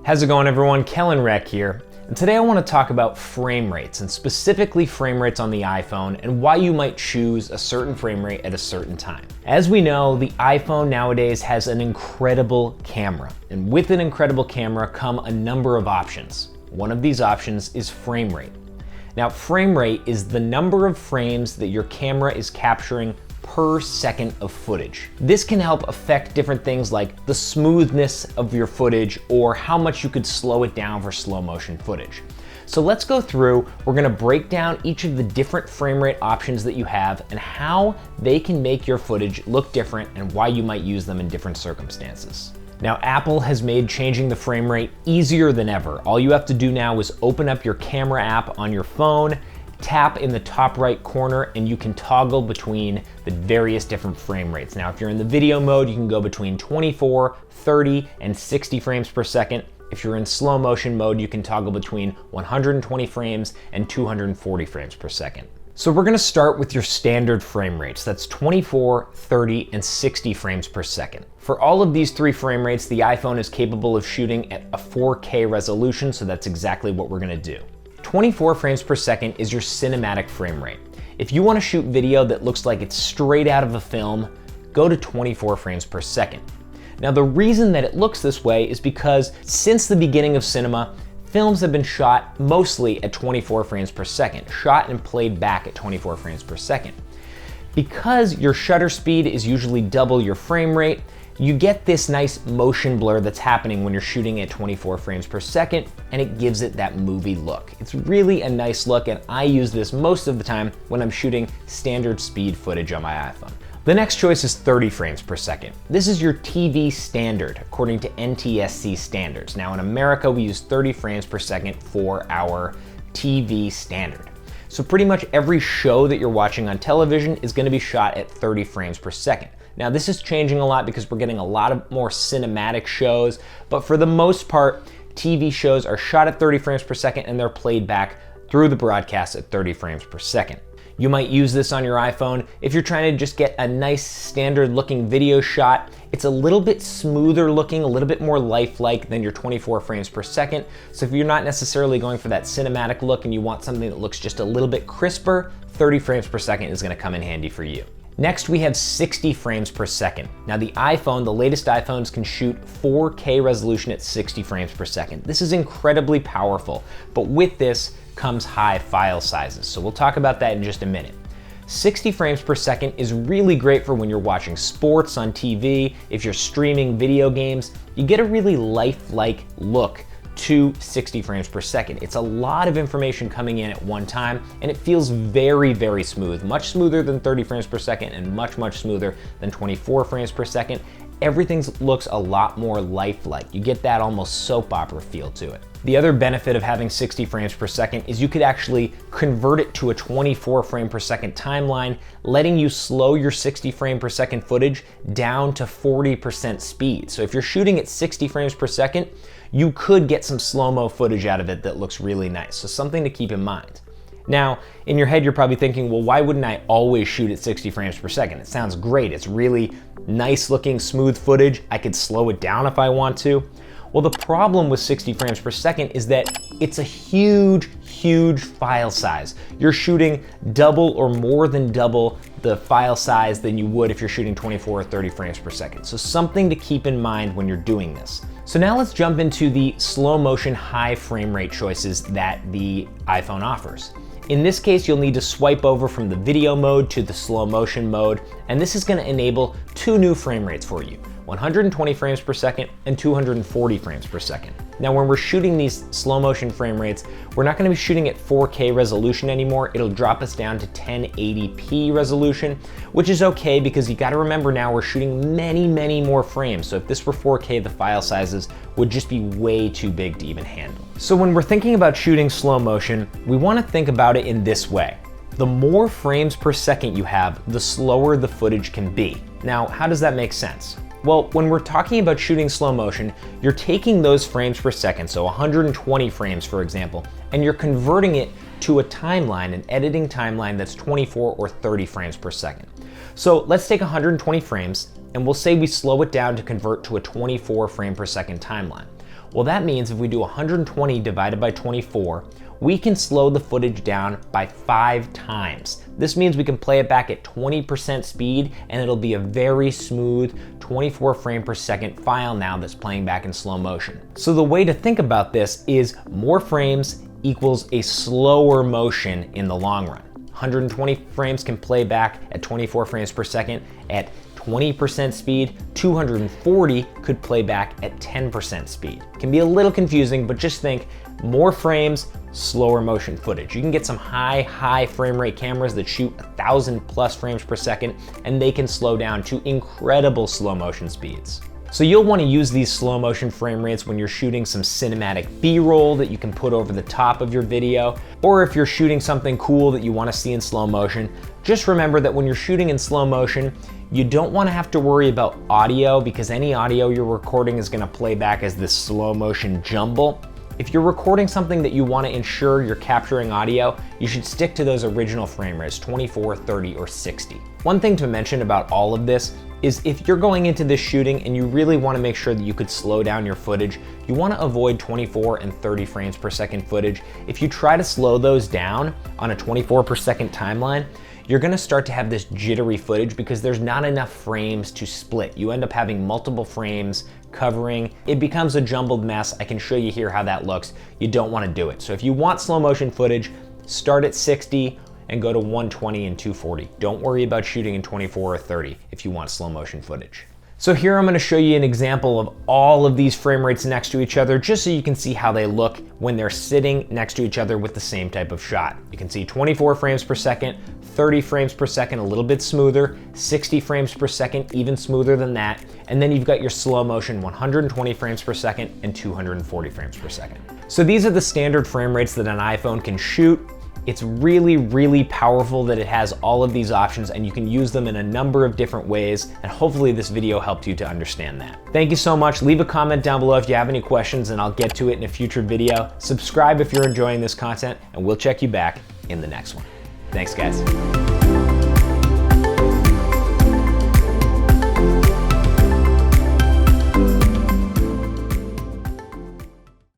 How's it going, everyone? Kellan Reck here. And today I want to talk about frame rates, and specifically frame rates on the iPhone and why you might choose a certain frame rate at a certain time. As we know, the iPhone nowadays has an incredible camera, and with an incredible camera come a number of options. One of these options is frame rate. Now, frame rate is the number of frames that your camera is capturing per second of footage. This can help affect different things like the smoothness of your footage or how much you could slow it down for slow motion footage. So let's go through, we're gonna break down each of the different frame rate options that you have and how they can make your footage look different and why you might use them in different circumstances. Now, Apple has made changing the frame rate easier than ever. All you have to do now is open up your camera app on your phone, tap in the top right corner, and you can toggle between the various different frame rates. Now, if you're in the video mode, you can go between 24, 30, and 60 frames per second. If you're in slow motion mode, you can toggle between 120 frames and 240 frames per second. So we're gonna start with your standard frame rates. That's 24, 30, and 60 frames per second. For all of these three frame rates, the iPhone is capable of shooting at a 4K resolution, so that's exactly what we're gonna do. 24 frames per second is your cinematic frame rate. If you want to shoot video that looks like it's straight out of a film, go to 24 frames per second. Now, the reason that it looks this way is because since the beginning of cinema, films have been shot mostly at 24 frames per second, shot and played back at 24 frames per second. Because your shutter speed is usually double your frame rate, you get this nice motion blur that's happening when you're shooting at 24 frames per second, and it gives it that movie look. It's really a nice look, and I use this most of the time when I'm shooting standard speed footage on my iPhone. The next choice is 30 frames per second. This is your TV standard, according to NTSC standards. Now, in America, we use 30 frames per second for our TV standard. So pretty much every show that you're watching on television is gonna be shot at 30 frames per second. Now, this is changing a lot because we're getting a lot of more cinematic shows, but for the most part, TV shows are shot at 30 frames per second and they're played back through the broadcast at 30 frames per second. You might use this on your iPhone if you're trying to just get a nice standard looking video shot. It's a little bit smoother looking, a little bit more lifelike than your 24 frames per second. So if you're not necessarily going for that cinematic look and you want something that looks just a little bit crisper, 30 frames per second is gonna come in handy for you. Next, we have 60 frames per second. Now, the iPhone, the latest iPhones can shoot 4K resolution at 60 frames per second. This is incredibly powerful, but with this comes high file sizes. So we'll talk about that in just a minute. 60 frames per second is really great for when you're watching sports on TV, if you're streaming video games, you get a really lifelike look to 60 frames per second. It's a lot of information coming in at one time, and it feels very, very smooth, much smoother than 30 frames per second and much, much smoother than 24 frames per second. Everything looks a lot more lifelike. You get that almost soap opera feel to it. The other benefit of having 60 frames per second is you could actually convert it to a 24 frame per second timeline, letting you slow your 60 frame per second footage down to 40% speed. So if you're shooting at 60 frames per second, you could get some slow-mo footage out of it that looks really nice. So something to keep in mind. Now, in your head, you're probably thinking, well, why wouldn't I always shoot at 60 frames per second? It sounds great. It's really nice looking, smooth footage. I could slow it down if I want to. Well, the problem with 60 frames per second is that it's a huge, huge file size. You're shooting double or more than double the file size than you would if you're shooting 24 or 30 frames per second. So something to keep in mind when you're doing this. So now let's jump into the slow motion high frame rate choices that the iPhone offers. In this case, you'll need to swipe over from the video mode to the slow motion mode, and this is gonna enable two new frame rates for you, 120 frames per second and 240 frames per second. Now, when we're shooting these slow motion frame rates, we're not gonna be shooting at 4K resolution anymore. It'll drop us down to 1080p resolution, which is okay because you gotta remember now we're shooting many, many more frames. So if this were 4K, the file sizes would just be way too big to even handle. So when we're thinking about shooting slow motion, we wanna think about it in this way. The more frames per second you have, the slower the footage can be. Now, how does that make sense? Well, when we're talking about shooting slow motion, you're taking those frames per second, so 120 frames, for example, and you're converting it to a timeline, an editing timeline that's 24 or 30 frames per second. So let's take 120 frames, and we'll say we slow it down to convert to a 24 frame per second timeline. Well, that means if we do 120 divided by 24, we can slow the footage down by 5 times. This means we can play it back at 20% speed and it'll be a very smooth 24 frame per second file now that's playing back in slow motion. So the way to think about this is more frames equals a slower motion in the long run. 120 frames can play back at 24 frames per second at 20% speed, 240 could play back at 10% speed. It can be a little confusing, but just think more frames, slower motion footage. You can get some high frame rate cameras that shoot 1,000+ frames per second, and they can slow down to incredible slow motion speeds. So you'll want to use these slow motion frame rates when you're shooting some cinematic B-roll that you can put over the top of your video, or if you're shooting something cool that you want to see in slow motion. Just remember that when you're shooting in slow motion, you don't want to have to worry about audio, because any audio you're recording is going to play back as this slow motion jumble. If you're recording something that you want to ensure you're capturing audio, you should stick to those original frame rates, 24, 30, or 60. One thing to mention about all of this is if you're going into this shooting and you really want to make sure that you could slow down your footage, you want to avoid 24 and 30 frames per second footage. If you try to slow those down on a 24 per second timeline, you're gonna start to have this jittery footage because there's not enough frames to split. You end up having multiple frames covering. It becomes a jumbled mess. I can show you here how that looks. You don't wanna do it. So if you want slow motion footage, start at 60 and go to 120 and 240. Don't worry about shooting in 24 or 30 if you want slow motion footage. So here I'm gonna show you an example of all of these frame rates next to each other, just so you can see how they look when they're sitting next to each other with the same type of shot. You can see 24 frames per second, 30 frames per second, a little bit smoother, 60 frames per second, even smoother than that. And then you've got your slow motion, 120 frames per second and 240 frames per second. So these are the standard frame rates that an iPhone can shoot. It's really powerful that it has all of these options, and you can use them in a number of different ways, and hopefully this video helped you to understand that. Thank you so much. Leave a comment down below if you have any questions and I'll get to it in a future video. Subscribe if you're enjoying this content, and we'll check you back in the next one. Thanks, guys.